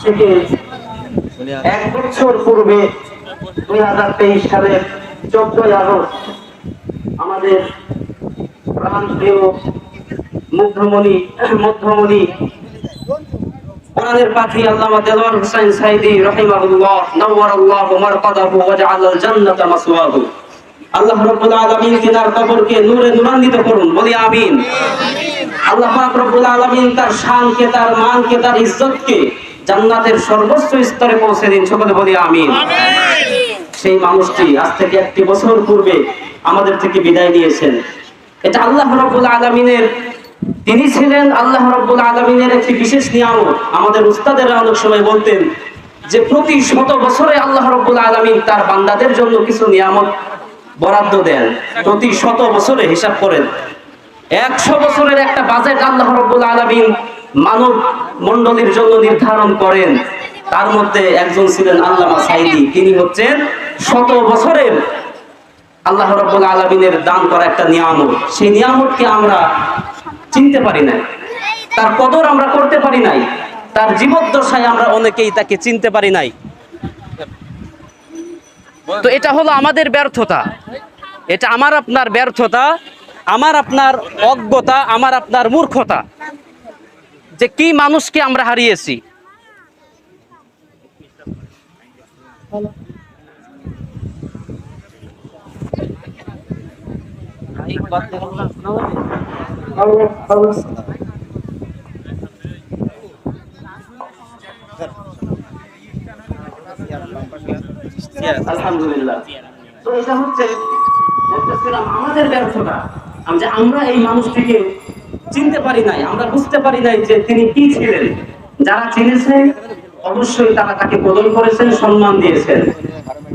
থেকে 1 বছর পূর্বে 2023 সালের 14 আগস্ট আমাদের প্রাণপ্রিয় মধ্যমণি কোরআনের পাখি আল্লামা দেলোয়ার হোসেন সাইদি রাহিমাহুল্লাহ নাওয়ারাল্লাহু মারকাদাহু ওয়া জাআলাল জান্নাতা মাসওয়াহু। আল্লাহ রাব্বুল আলামিন তিনার কবরকে নূরে নূরান্বিত করুন, বলি আমিন। আল্লাহ পাক রব্বুল আলামিন তার শানকে, তার মানকে, তার ইজ্জতকে জান্নাতের সর্বোচ্চ স্তরে পৌঁছে দিন, সকলে বলি আমিন। সেই মানুষটি আজ থেকে 1 বছর পূর্বে আমাদের থেকে বিদায় নিয়েছেন। এটা আল্লাহ রাব্বুল আলামিনের, তিনি ছিলেন আল্লাহ রাব্বুল আলামিনের একটি বিশেষ নিয়ামত। আমাদের উস্তাদেরা অনেক সময় বলতেন যে প্রতি 100 বছরে আল্লাহ রাব্বুল আলামিন তার বান্দাদের জন্য কিছু নিয়ামত বরাদ্দ দেন। প্রতি 100 বছরে হিসাব করেন 100 বছরের একটা বাজেট আল্লাহ রাব্বুল আলামিন মানব মণ্ডলীর জন্য নির্ধারণ করেন। তার মধ্যে একজন ছিলেন আল্লামা সাইদি। তিনি হচ্ছেন 100 বছরের আল্লাহ রাব্বুল আলামিনের দান করা একটা নিয়ামত। সেই নিয়ামতকে আমরা চিনতে পারি নাই, তার কদর আমরা করতে পারি নাই, তার জীবদ্দশায় আমরা অনেকেই তাকে চিনতে পারি নাই। তো এটা হলো আমাদের ব্যর্থতা, এটা আমার আপনার ব্যর্থতা, আমার আপনার অজ্ঞতা, আমার আপনার মূর্খতা, যে কি মানুষকে আমরা হারিয়েছি। আলহামদুলিল্লাহ। তো এটা হচ্ছে আমাদের ব্যর্থতা, যে আমরা এই মানুষটিকে চিনতে পারি নাই, আমরা বুঝতে পারি নাই যে তিনি কি ছিলেন। যারা চিনেছেন অবশ্যই তারা তাকে কদর করেছেন, সম্মান দিয়েছেন।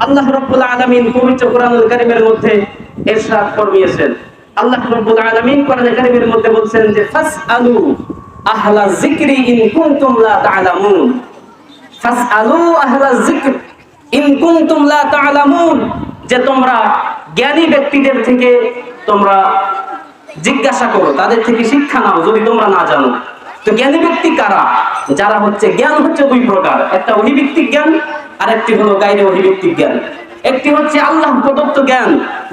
আল্লাহ রাব্বুল আলামিন পবিত্র কোরআনুল কারীমের মধ্যে ইরশাদ ফরমিয়েছেন। আল্লাহ রাব্বুল আলামিন কোরআনুল কারীমের মধ্যে বলছেন যে ফাসআলু আহলা যিকরি ইন কুনতুম লা তা'লামুন। ফাসআলু আহলা যিকর ইন কুনতুম লা তা'লামুন, যে তোমরা জ্ঞানী ব্যক্তিদের থেকে তোমরা জিজ্ঞাসা করো, তাদের থেকে শিক্ষা নাও যদি তোমরা না জানো। তো জ্ঞানী ব্যক্তি কারা? যারা হচ্ছে, জ্ঞান হচ্ছে 2 প্রকার, একটা অভিব্যক্তিক জ্ঞান আর একটি হলো গায়রে অভিব্যক্তিক জ্ঞান। একটি হচ্ছে আল্লাহ প্রদত্ত জ্ঞান,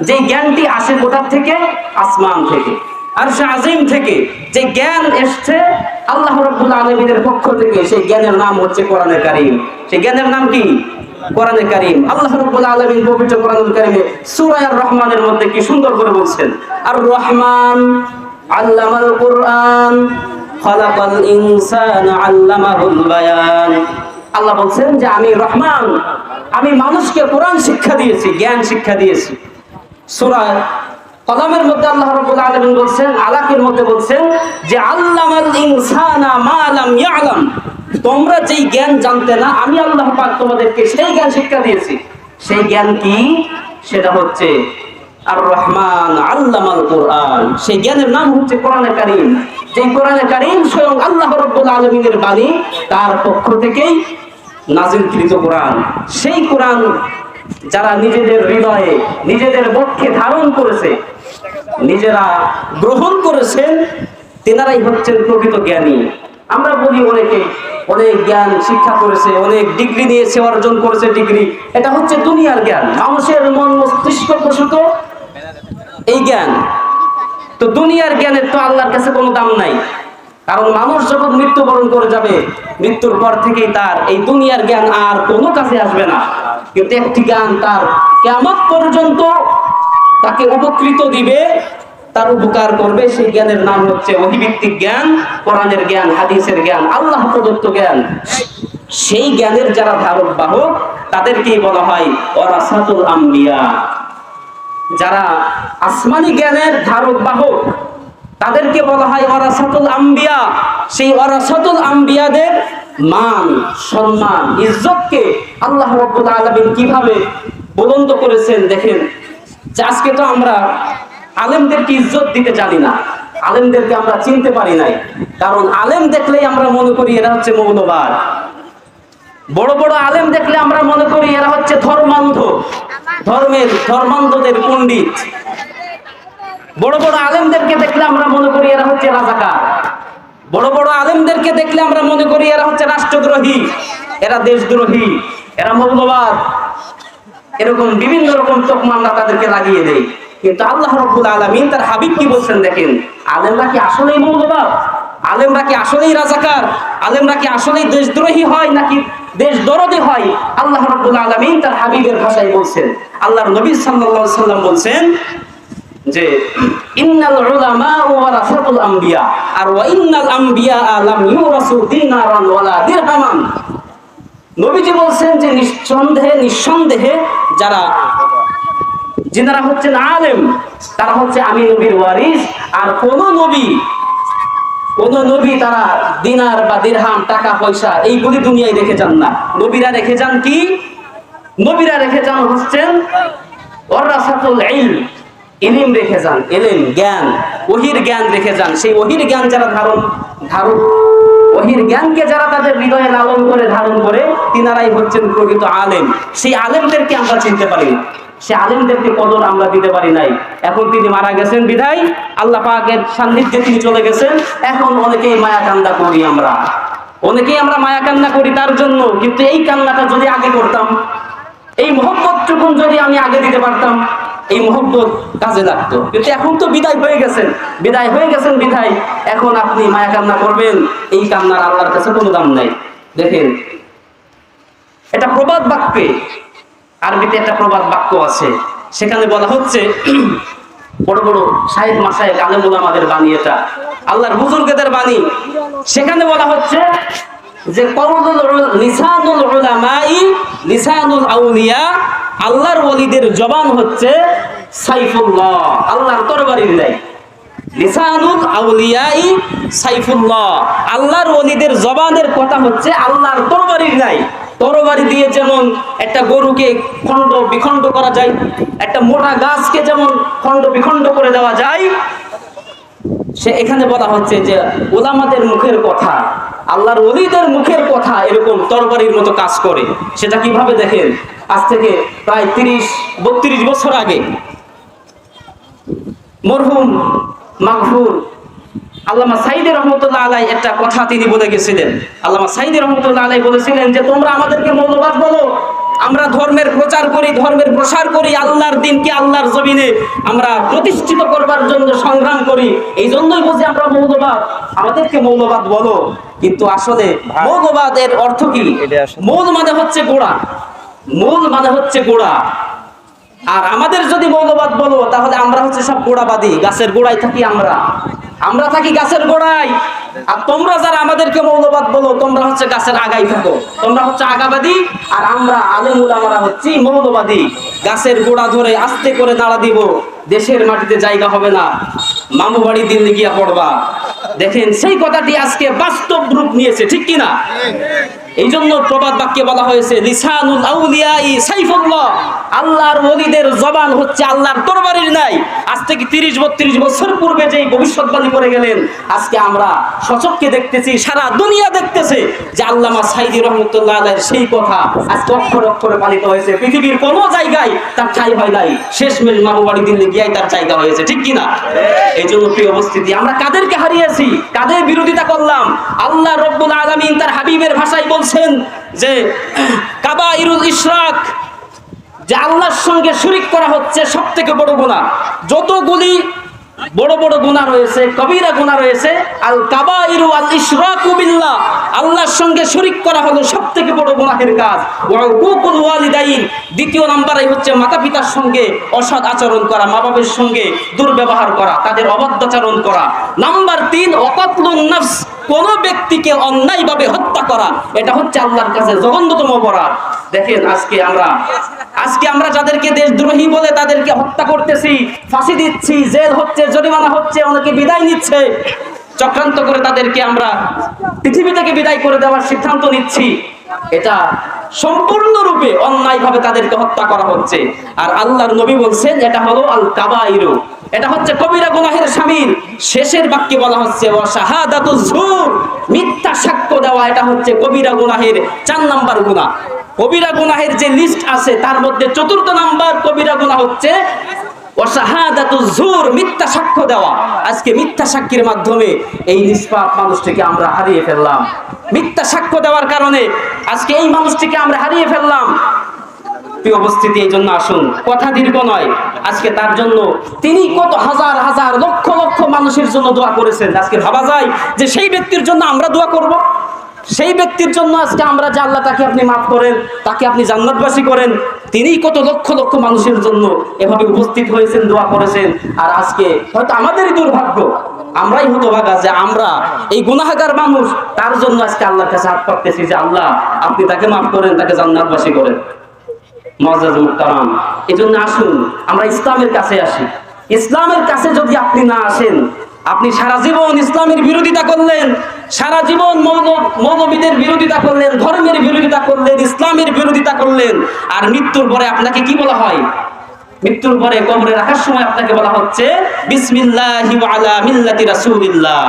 যে জ্ঞানটি আসে কোথা থেকে? আসমান থেকে, আরশে আজিম থেকে। যে জ্ঞান এসছে আল্লাহ রাব্বুল আলামিনের পক্ষ থেকে, সেই জ্ঞানের নাম হচ্ছে কোরআনে কারীম। সেই জ্ঞানের নাম কি? কোরআনে কারীম। আল্লাহ রাব্বুল আলামিন পবিত্র কোরআনুল কারীমে সূরা আর রহমানের মধ্যে কি সুন্দর করে বলছেন, আর রহমান আল্লামাল কুরআন খালাকাল ইনসানা আল্লামাহুল বায়ান। আল্লাহ বলছেন যে আমি রহমান, আমি মানুষকে কোরআন শিক্ষা দিয়েছি, জ্ঞান শিক্ষা দিয়েছি। সূরা কলামের মধ্যে আল্লাহ রাব্বুল আলামিন বলছেন, আলাকের মধ্যে বলছেন যে আল্লামাল ইনসানা মা লাম ইয়ালাম, তোমরা যেই জ্ঞান জানতে না, আমি আল্লাহ পাক তোমাদেরকে সেই জ্ঞান শিক্ষা দিয়েছি। সেই জ্ঞান কি? সেটা হচ্ছে আর রহমান আল্লামাল কুরআন। সেই জ্ঞানের নাম হচ্ছে কোরআনে কারীম। যে কোরআনে কারীম স্বয়ং আল্লাহ রাব্বুল আলামিনের বাণী, তার পক্ষ থেকেই নাযিলকৃত কোরআন। সেই কোরআন যারা নিজেদের হৃদয়ে, নিজেদের বক্ষে ধারণ করেছে, নিজেরা গ্রহণ করেছেন, তেনারাই হচ্ছেন প্রকৃত জ্ঞানী। আমরা বলি অনেকে অনেক জ্ঞান শিক্ষা করেছে, অনেক ডিগ্রি নিয়েছে, অর্জন করেছে ডিগ্রি, এটা হচ্ছে দুনিয়ার জ্ঞান, মানুষের মন মস্তিষ্ক প্রসূত এই জ্ঞান। তো দুনিয়ার জ্ঞানের তো আল্লাহর কাছে কোনো দাম নাই, কারণ মানুষ যখন মৃত্যুবরণ করে যাবে, মৃত্যুর পর থেকেই তার এই দুনিয়ার জ্ঞান আর কোনো কাজে আসবে না। কিন্তু একটি জ্ঞান তার কিয়ামত পর্যন্ত তাকে উপকৃত দিবে, তার উপকার করবে। সেই জ্ঞানের নাম হচ্ছে অভিব্যক্তিক জ্ঞান, কোরআনের জ্ঞান, হাদিসের জ্ঞান, আল্লাহ প্রদত্ত জ্ঞান। সেই জ্ঞানের যারা ধারক বাহক, তাদেরকেই বলা হয় ওয়ারাসাতুল আম্বিয়া। যারা আসমানি জ্ঞানের ধারক বাহক, তাদেরকে বলা হয় ওয়ারাসাতুল আম্বিয়া। সেই ওয়ারাসাতুল আম্বিয়াদের মান, সম্মান, ইজ্জতকে আল্লাহ রাব্বুল আলামিন কিভাবে বুলন্দ করেছেন দেখেন। যে আজকে তো আমরা আলেমদেরকে ইজ্জত দিতে জানি না, আলেমদেরকে আমরা চিনতে পারি নাই, কারণ আলেম দেখলেই আমরা মনে করি এরা হচ্ছে মৌলবাদ। বড় বড় আলেম দেখলে আমরা মনে করি এরা হচ্ছে ধর্মান্ধ, ধর্মান্ধদের পণ্ডিত। বড় বড় আলেমদেরকে দেখলে আমরা মনে করি এরা হচ্ছে রাজাকার। বড় বড় আলেমদেরকে দেখলে আমরা মনে করি এরা হচ্ছে রাষ্ট্রদ্রোহী। এরা দেশদ্রোহী, এরা মৌলবাদ, এরকম বিভিন্ন রকম তকমা আমরা তাদেরকে লাগিয়ে দেই। কিন্তু আল্লাহ রাব্বুল আলামিন তার হাবিব কি বলছেন দেখেন, আলেমরা কি আসলেই মৌলবাদ? আলেমরা কি আসলেই রাজাকার? আলেমরা কি আসলেই দেশদ্রোহী হয় নাকি দেশ দরদি হয়? আল্লাহ রাব্বুল আলামিন তার হাবিবের ভাষায় বলছেন। আল্লাহর নবী সাল্লাল্লাহু আলাইহি সাল্লাম বলছেন যে ইন্নাল উলামা ওয়ারাসাতুল আম্বিয়া, আর ওয়া ইন্নাল আম্বিয়া লাম ইউরাসু দিনারান ওয়ালা দিরহামান। নবীজি বলছেন যে নিঃসন্দেহে যারা হচ্ছেন আলেম, তারা হচ্ছে আমি নবীর ওয়ারিস। আর কোন নবী তারা দিনার বা দিরহাম, টাকা পয়সা এইগুলি দুনিয়ায় রেখে যান না। নবীরা রেখে যান কি? নবীরা রেখে যান হচ্ছেন ওয়ারাসাতুল ইলম, ইলম রেখে যান, ইলম জ্ঞান, ওহির জ্ঞান রেখে যান। সেই ওহির জ্ঞান যারা ওহির জ্ঞানকে যারা তাদের হৃদয়ে লালন করে ধারণ করে, তিনারাই হচ্ছেন প্রকৃত আলেম। সেই আলেমদেরকে আমরা চিনতে পারি না, সে আলেমদেরকে কদর আমরা দিতে পারি নাই। এখন তিনি মারা গেছেন বিধায়, আল্লাহ পাকের সান্নিধ্যে তিনি চলে গেছেন। এখন অনেকেই মায়া কান্না করি, অনেকেই আমরা মায়া কান্না করি তার জন্য। কিন্তু এই কান্নাটা যদি আগে করতাম, এই মহব্বতটুকু যদি আমি আগে দিতে পারতাম, এই মহব্বত কাজে লাগতো। কিন্তু এখন তো বিদায় হয়ে গেছেন বিদায়, এখন আপনি মায়া কান্না করবেন, এই কান্নার আল্লাহর কাছে কোনো দাম নাই। দেখেন, এটা প্রবাদ বাক্যে, আরবিতে একটা প্রবাদ বাক্য আছে, সেখানে বলা হচ্ছে, বড় বড় শায়েখ মাশায়েখ আলেম ওলামাদের বাণী, এটা আল্লাহর বুজুর্গদের বাণী। সেখানে বলা হচ্ছে যে লিসানুল উলামাই লিসানুল আউলিয়া, আল্লাহর ওলিদের জবান হচ্ছে সাইফুল্লাহ, আল্লাহর তরবারির ন্যায়। লিসানুল আউলিয়াই সাইফুল্লাহ, আল্লাহর ওলিদের জবানের কথা হচ্ছে আল্লাহর তরবারির ন্যায়। তরবারি দিয়ে যেমন একটা গরুকে খণ্ড বিখণ্ড করা যায়, একটা মোটা গাছকে যেমন খণ্ড বিখণ্ড করে দেওয়া যায়, সে এখানে বলা হচ্ছে যে ওলামাদের মুখের কথা, আল্লাহর ওলিদের মুখের কথা এরকম তরবারির মতো কাজ করে। সেটা কিভাবে দেখেন, আজ থেকে প্রায় 30-32 বছর আগে মরহুম মাগফুর আল্লামা সাইদি রহমতুল্লাহ আলাই একটা কথা তিনি বলে গেছিলেন। আল্লামা সাইদি রহমতুল্লাহ আলাই বলেছিলেন যে তোমরা আমাদেরকে মৌলবাদ বলো, আমরা ধর্মের প্রচার করি, ধর্মের প্রসার করি, আল্লাহর দিনকে আল্লাহর জমিনে আমরা প্রতিষ্ঠিত করবার জন্য সংগ্রাম করি, এই জন্যই বুঝি আমরা মৌলবাদ, আমাদেরকে মৌলবাদ বলো। কিন্তু আসলে মৌলবাদের অর্থ কি? মূল মানে হচ্ছে গোড়া, মূল মানে হচ্ছে গোড়া। আর আমাদের যদি মৌলবাদ বলো, তাহলে আমরা হচ্ছে সব গোড়াবাদী, গাছের গোড়ায় থাকি আমরা থাকি গাছের গোড়ায়। আর তোমরা যারা আমাদেরকে মৌলবাদ বলো, তোমরা হচ্ছে গাছের আগায় থাকো, তোমরা হচ্ছে আগাবাদী। আর আমরা আলেম উলামারা হচ্ছি মৌলবাদী, গাছের গোড়া ধরে আস্তে করে নাড়া দিব, দেশের মাটিতে জায়গা হবে না, মামু বাড়ি দিল্লি গিয়া পড়বা। দেখেন, সেই কথাটি আজকে বাস্তব রূপ নিয়েছে, ঠিক কিনা? এই জন্য প্রবাদ বাক্যে বলা হয়েছে লিসানুল আউলিয়াই সাইফুল্লাহ, আল্লাহর ওলিদের জবান হচ্ছে আল্লাহর তরবারির ন্যায়। আজ থেকে 30-32 বছর পূর্বে যেই ভবিষ্যৎবাণী করে গেলেন, আজকে আমরা সচক্ষে দেখতেছি, সারা দুনিয়া দেখতেছে যে আল্লামা সাইদি রহমতুল্লাহ আলাইহির সেই কথা আজকে অক্ষরে অক্ষরে পালিত হয়েছে। পৃথিবীর কোনো জায়গায় তার ঠাঁই হয় নাই, শেষমেশ মামু বাড়ি দিল্লি গিয়াই তার জায়গা হয়েছে, ঠিক কিনা? এই জন্য প্রিয় উপস্থিতি, আমরা কাদেরকে হারিয়েছি, কাদের বিরোধিতা করলাম? আল্লাহ রব্বুল আলামিন তার হাবিবের ভাষায় বলছেন যে কাবাইরুল ইশরাক, যে আল্লাহর সঙ্গে শরীক করা হচ্ছে সবথেকে বড় গুনাহ। যতগুলি বড় বড় গুনাহ রয়েছে, কবিরা গুনাহ রয়েছে, আল কাবাইরু আল ইশরাকু বিল্লাহ, আল্লাহর সঙ্গে শরীক করা হলো সবথেকে বড় গুনাহের কাজ। ওয়া উকুকুল ওয়ালিদাইন, দ্বিতীয় নম্বরে হচ্ছে মাতা পিতার সঙ্গে অসৎ আচরণ করা, মা বাবার সঙ্গে দুর্ব্যবহার করা, তাদের অবাধ্যাচরণ করা। নাম্বার 3 ওয়াকাতলুন নাফস, কোন ব্যক্তিকে অন্যায়ভাবে হত্যা করা, এটা হচ্ছে আল্লাহর কাছে জঘন্যতম অপরাধ। দেখেন, আজকে আমরা যাদেরকে দেশদ্রোহী বলে তাদেরকে হত্যা করতেছি, ফাঁসি দিচ্ছি, জেল হচ্ছে, জরিমানা হচ্ছে, অনেকে বিদায় নিচ্ছে, চক্রান্ত করে তাদেরকে আমরা পৃথিবী থেকে বিদায় করে দেওয়ার সিদ্ধান্ত নিচ্ছি। এটা সম্পূর্ণরূপে অন্যায়ভাবে তাদেরকে হত্যা করা হচ্ছে। আর আল্লাহর নবী বলছেন এটা হলো আল কাবাইরু, এটা হচ্ছে কবিরা গুনাহের শামিল। শেষের বাক্যে বলা হচ্ছে ওয়া শাহাদাতুজ যুর, মিথ্যা সাক্ষ্য দেওয়া, এটা হচ্ছে কবিরা গুনাহের 4 নাম্বার গুনাহ। কবিরা গুনাহের যে লিস্ট আছে তার মধ্যে 4র্থ নাম্বার কবিরা গুনাহ হচ্ছে ওয়া শাহাদাতুজ যুর, মিথ্যা সাক্ষ্য দেওয়া। আজকে মিথ্যা সাক্ষীর মাধ্যমে এই নিষ্পাপ মানুষটিকে আমরা হারিয়ে ফেললাম। মিথ্যা সাক্ষ্য দেওয়ার কারণে আজকে এই মানুষটিকে আমরা হারিয়ে ফেললাম। প্রিয় উপস্থিতি, এই জন্য আসুন, কথা দীর্ঘ নয়, আজকে তার জন্য তিনি কত হাজার হাজার লক্ষ লক্ষ মানুষের জন্য দোয়া করেছেন। আজকে ভাবা যায় যে সেই ব্যক্তির জন্য আমরা দোয়া করব, সেই ব্যক্তির জন্য আজকে আমরা যে আল্লাহ তাকে আপনি মাফ করেন, তাকে আপনি জান্নাতবাসী করেন। তিনি কত লক্ষ লক্ষ মানুষের জন্য এভাবে উপস্থিত হয়েছেন, দোয়া করেছেন। আর আজকে হয়তো আমাদেরই দুর্ভাগ্য, আমরাই হতভাগা যে আমরা এই গুনাহগার মানুষ, তার জন্য আজকে আল্লাহর কাছে হাত পাততেছি যে আল্লাহ আপনি তাকে মাফ করেন, তাকে জান্নাতবাসী করেন। মুআজ্জাজ মুহতারাম, এজন্য আসুন আমরা ইসলামের কাছে আসি। ইসলামের কাছে যদি আপনি না আসেন, আপনি সারা জীবন ইসলামের বিরোধিতা করলেন, সারা জীবন মৌলবীদের বিরোধিতা করলেন, ধর্মের বিরোধিতা করলেন, ইসলামের বিরোধিতা করলেন, আর মৃত্যুর পরে আপনাকে কি বলা হয়? মৃত্যুর পরে কবরে রাখার সময় আপনাকে বলা হচ্ছে বিসমিল্লাহি ওয়া আলা মিল্লাতি রাসূলিল্লাহ।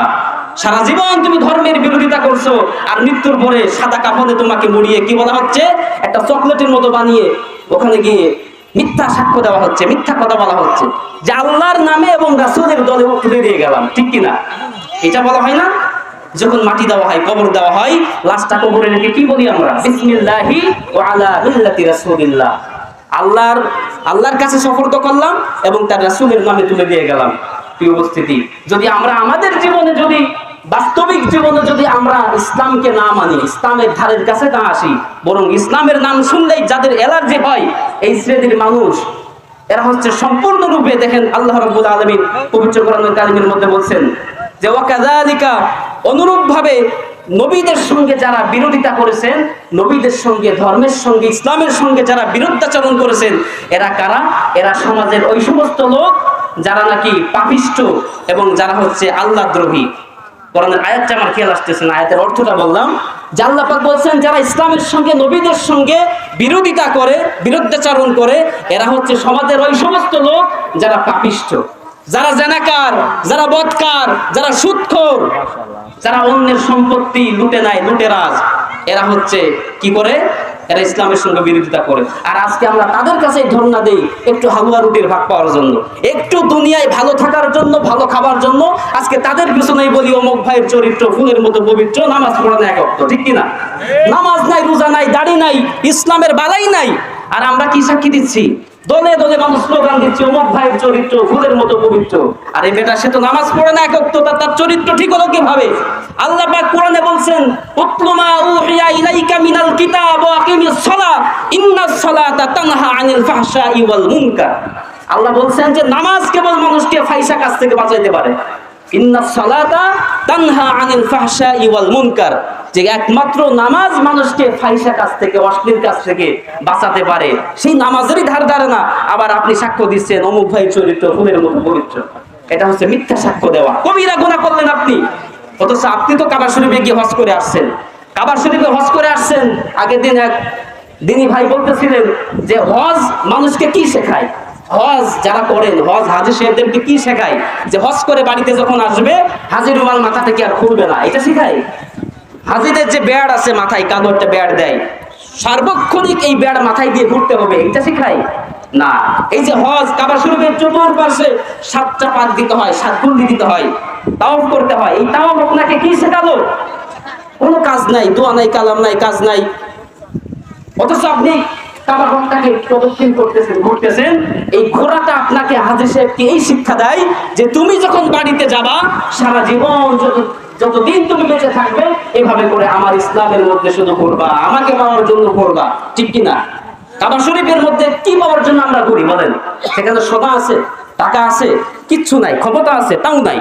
সারা জীবন তুমি ধর্মের বিরোধিতা করছো, আর মৃত্যুর পরে সাদা কাফনে তোমাকে মুড়িয়ে কি বলা হচ্ছে? একটা চকলেটের মতো বানিয়ে ওখানে গিয়ে মিথ্যা সাক্ষ্য দেওয়া হচ্ছে, মিথ্যা কথা বলা হচ্ছে যে আল্লাহর নামে এবং রাসূলের দলে তুলে দিয়ে গেলাম। ঠিক কিনা? এটা বলা হয় না? যখন মাটি দেওয়া হয়, কবর দেওয়া হয়, লাশটা কবরে রেখে কি বলি আমরা? বিসমিল্লাহি ওয়া আলা মিল্লাতি রাসূলিল্লাহ। আল্লাহর কাছে সুপর্দ করলাম এবং তার রাসূলের নামে তুলে দিয়ে গেলাম। প্রিয় উপস্থিতি, যদি আমরা আমাদের জীবনে, যদি বাস্তবিক জীবনে যদি আমরা ইসলামকে না মানি, ইসলামের ধারের কাছে না আসি, বরং ইসলামের নাম শুনলেই যাদের অ্যালার্জি হয়, এই শ্রেণীর মানুষ, এরা হচ্ছে সম্পূর্ণরূপে, দেখেন আল্লাহ রাব্বুল আলামিন পবিত্র কোরআনুল কারীমের মধ্যে বলছেন যে ওয়াকাযালিকা, অনুরূপভাবে নবীদের সঙ্গে যারা বিরোধিতা করেছেন, নবীদের সঙ্গে, ধর্মের সঙ্গে, ইসলামের সঙ্গে যারা বিরুদ্ধাচরণ করেছেন, এরা কারা? এরা সমাজের ওই সমস্ত লোক যারা নাকি পাপিষ্ঠ এবং যারা হচ্ছে আল্লাহদ্রোহী। কোরআনের আয়াতটা আমার খেয়াল আসতেছে না, আয়াতের অর্থটা বললাম যে আল্লাহ পাক বলছেন যারা ইসলামের সঙ্গে, নবীদের সঙ্গে বিরোধিতা করে, বিরুদ্ধাচরণ করে, এরা হচ্ছে সমাজের ওই সমস্ত লোক যারা পাপিষ্ঠ, যারা জানাকার, যারা বদকার, যারা সুদখোর, যারা অন্যের সম্পত্তি লুটে নেয়, লুটেরাজ, এরা হচ্ছে কি করে? এরা ইসলামের সঙ্গে বিরোধিতা করে। আর আজকে আমরা তাদের কাছে ধর্ণা দেই একটু হালুয়া রুটির ভাগ পাওয়ার জন্য, একটু দুনিয়ায় ভালো থাকার জন্য, ভালো খাবার জন্য। আজকে তাদের পিছনেই বলি অমুক ভাইয়ের চরিত্র ফুলের মতো পবিত্র, নামাজ পড়া না এক ওয়াক্ত। ঠিক কিনা? নামাজ নাই, রোজা নাই, দাড়ি নাই, ইসলামের বালাই নাই। আর আমরা কি সাক্ষী দিচ্ছি? দলে দলে মানুষ স্লোগান দিচ্ছে অমুক ভাইয়ের চরিত্র ফুলের মতো পবিত্র। আর এই বেটা, সে তো নামাজ পড়ে না এক ওয়াক্ত, তার চরিত্র ঠিক হলো কিভাবে? আল্লাহ পাক কোরআনে বলছেন উতলু মা উহিয়া ইলাইকা মিনাল কিতাব ওয়া আকিমিস সালাহ ইন্নাস সালাতা তানহা আনিল ফাহশাই ওয়াল মুনকার। আল্লাহ বলছেন যে নামাজ কেবল মানুষকে ফাহিশা কাজ থেকে বাঁচাইতে পারে। ইন্নাস সালাতা তানহা আনিল ফাহশাই ওয়াল মুনকার, যে একমাত্র নামাজ মানুষকে ফাহিশা কাজ থেকে, অশ্লীল কাজ থেকে বাঁচাতে পারে। সেই নামাজেরই ধার ধারে না, আবার আপনি সাক্ষ্য দিচ্ছেন অমুক ভাই চরিত্র ফুলের মতো পবিত্র। এটা হচ্ছে মিথ্যা সাক্ষ্য দেওয়া। কবিরা গুনাহ করলেন আপনি, অথচ আপনি তো কাবা শরীফে গিয়ে হজ করে আসছেন। কাবা শরীফে হজ করে আসছেন। আগের দিন এক দিনী ভাই বলতেছিলেন যে হজ মানুষকে কি শেখায়? হজ যারা করেন, হজ হাজি সাহেবদেরকে কি শেখায়? যে হজ করে বাড়িতে যখন আসবে, হাজির রুমাল মাথা থেকে আর খুলবে না, এটা শেখায়। হাজিদের যে বেড় আছে মাথায়, কালো একটা বেড় দেয়, সার্বক্ষণিক এই বেড় মাথায় দিয়ে ঘুরতে হবে, এটা শেখায় না। এই যে হজ, কাবা শরীফের চতুর্পাশে 7টা পাক দিতে হয়, 7 কুল্লি দিতে হয়, তাওয়াফ করতে হয়। এই তাওয়াফ আপনাকে কি শেখালো? কোনো কাজ নাই, দোয়া নাই, কালাম নাই, কাজ নাই। অথচ আপনি কাবা ঘরটাকে প্রদক্ষিণ করতেছেন, ঘুরতেছেন। এই ঘোরাটা আপনাকে, হাজি সাহেবকে এই শিক্ষা দেয় যে তুমি যখন বাড়িতে যাবা, সারা জীবন যতদিন তুমি বেঁচে থাকবে, এভাবে করে আমার ইসলামের মধ্যে শুধু করবা, আমাকে পাওয়ার জন্য করবা। ঠিক কিনা? কাবা শরীফের মধ্যে কি পাওয়ার জন্য আমরা ঘুরি বলেন? সেখানে সোনা আছে, টাকা আছে, কিচ্ছু নাই, ক্ষমতা আছে, তাও নাই।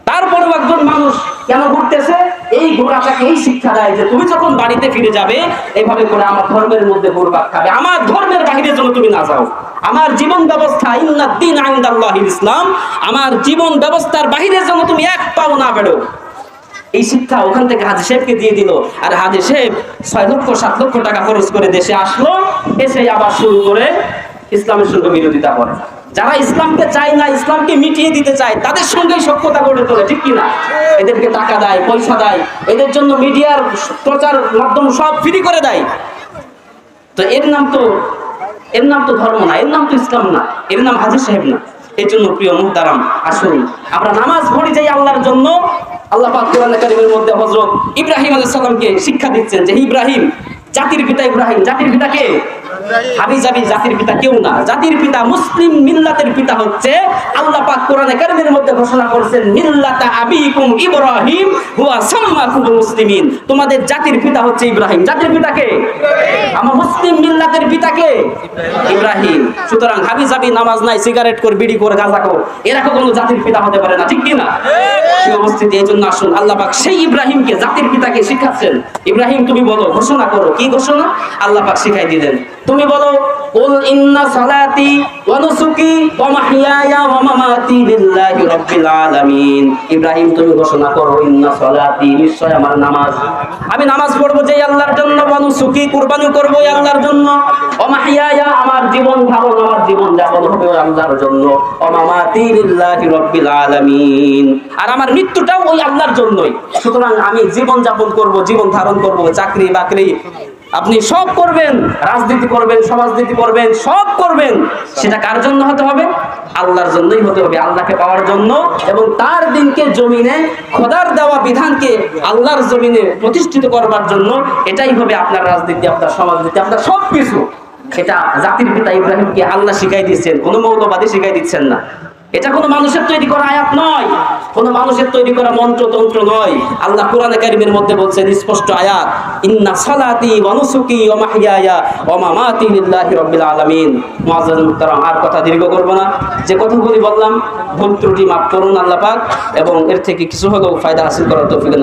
তারপরেও একজন মানুষ কেন ঘুরতেছে? এই ঘোরাটাকে এই শিক্ষা দেয় যে তুমি যখন বাড়িতে ফিরে যাবে, এইভাবে করে আমার ধর্মের মধ্যে ঘুরপাক খাবে, আমার ধর্মের বাহিরে যেন তুমি না যাও। আমার জীবন ব্যবস্থা ইন্নাদ-দীন ইনদাল্লাহিল ইসলাম, আমার জীবন ব্যবস্থার বাহিরে যেন তুমি এক পাও না বেরো। এই শিক্ষা ওখান থেকে হাজি সাহেবকে দিয়ে দিল। আর হাজি সাহেব 6 লক্ষ 7 লক্ষ টাকা খরচ করে দেশে আসলো, এসে আবার শুরু করে ইসলামের সঙ্গে বিরোধিতা করে। যারা ইসলামকে চায় না, ইসলামকে মিটিয়ে দিতে চায়, তাদের সঙ্গেই সখ্যতা গড়ে তোলে। ঠিক কিনা? এদেরকে টাকা দেয়, পয়সা দেয়, এদের জন্য মিডিয়ার প্রচার মাধ্যম সব ফ্রি করে দেয়। তো এর নাম তো ধর্ম না, এর নাম তো ইসলাম না, এর নাম হাজি সাহেব না। এই জন্য প্রিয় মুহতারাম, আসুন আমরা নামাজ পড়ি যাই আল্লাহর জন্য। আল্লাহ পাক কোরআন কারীমের মধ্যে হযরত ইব্রাহিম আলাইহিস সালামকে শিক্ষা দিচ্ছেন যে ইব্রাহিম, জাতির পিতা ইব্রাহিম। জাতির পিতা কে? হাবি জাবি জাতির পিতা কেউ না। জাতির পিতা মুসলিম মিল্লাতের পিতা হচ্ছে আল্লাহ পাক কোরআনে কারীমের মধ্যে ঘোষণা করেছেন মিল্লাতা আবিকুম ইব্রাহিম হুয়া সাম্মাকুমুল মুসলিমিন। তোমাদের জাতির পিতা হচ্ছে ইব্রাহিম। জাতির পিতা কে? আমার মুসলিম মিল্লাতের পিতা কে? ইব্রাহিম। সুতরাং হাবি জাবি নামাজ নাই, সিগারেট কর, বিড়ি কর, গাঁজা কর, এরা কোনো জাতির পিতা হতে পারে না, ঠিক কি না? এই অবস্থিতি। এই জন্য আসুন আল্লাহ পাক সেই ইব্রাহিমকে, জাতির পিতাকে শিখাচ্ছেন। ইব্রাহিম তুমি বলো, ঘোষণা করো। কি ঘোষণা? আল্লাহ পাক শিখাই দিলেন। তুমি বলো কুল ইন্না সালাতি ওয়া নুসুকি ওয়া মাহইয়ায়া ওয়া মামাতি লিল্লাহি রাব্বিল আলামিন। ইব্রাহিম তুমি ঘোষণা করো ইন্না সালাতি, নিশ্চয় আমার নামাজ, আমি নামাজ পড়বো যে আল্লাহর জন্য, ওয়া নুসুকি কুরবানি করব ওই আল্লাহর জন্য, ওয়া মাহইয়ায়া আমার জীবন ধারণ, আমার জীবন যাপন হবে ওই আল্লাহর জন্য, ওয়া মামাতি লিল্লাহি রাব্বিল আলামিন, আর আমার মৃত্যুটাও ওই আল্লাহর জন্যই। সুতরাং আমি জীবন যাপন করব, জীবন ধারণ করব, চাকরি বাকরি আপনি সব করবেন, রাজনীতি করবেন, সমাজনীতি করবেন, সব করবেন, সেটা কার জন্য হতে হবে? আল্লাহর জন্যই হতে হবে, আল্লাহকে পাওয়ার জন্য, এবং তার দিনকে জমিনে খোদার দেওয়া বিধানকে আল্লাহর জমিনে প্রতিষ্ঠিত করবার জন্য। এটাই হবে আপনার রাজনীতি, আপনার সমাজনীতি, আপনার সবকিছু। এটা জাতির পিতা ইব্রাহিমকে আল্লাহ শিখাই দিচ্ছেন, কোনো মৌলবাদী শিখাই দিচ্ছেন না। এটা কোনো মানুষের তৈরি করা আয়াত নয়, কোনো মানুষের তৈরি করা মন্ত্রতন্ত্র নয়। আল্লাহ কোরআনে কারীমের মধ্যে বলছেন স্পষ্ট আয়াত, ইন্না সালাতি ওয়া নুসুকি ওয়া মাহইয়ায়া ওয়া মামাতি লিল্লাহি রাব্বিল আলামিন। মুআজ্জাজ মুহতারাম, আর কথা দীর্ঘ করব না। যে কথাগুলি বললাম ভুল ত্রুটি মাফ করুন আল্লাহ পাক, এবং এর থেকে কিছু হলেও ফায়দা হাসিল করার তৌফিক দান।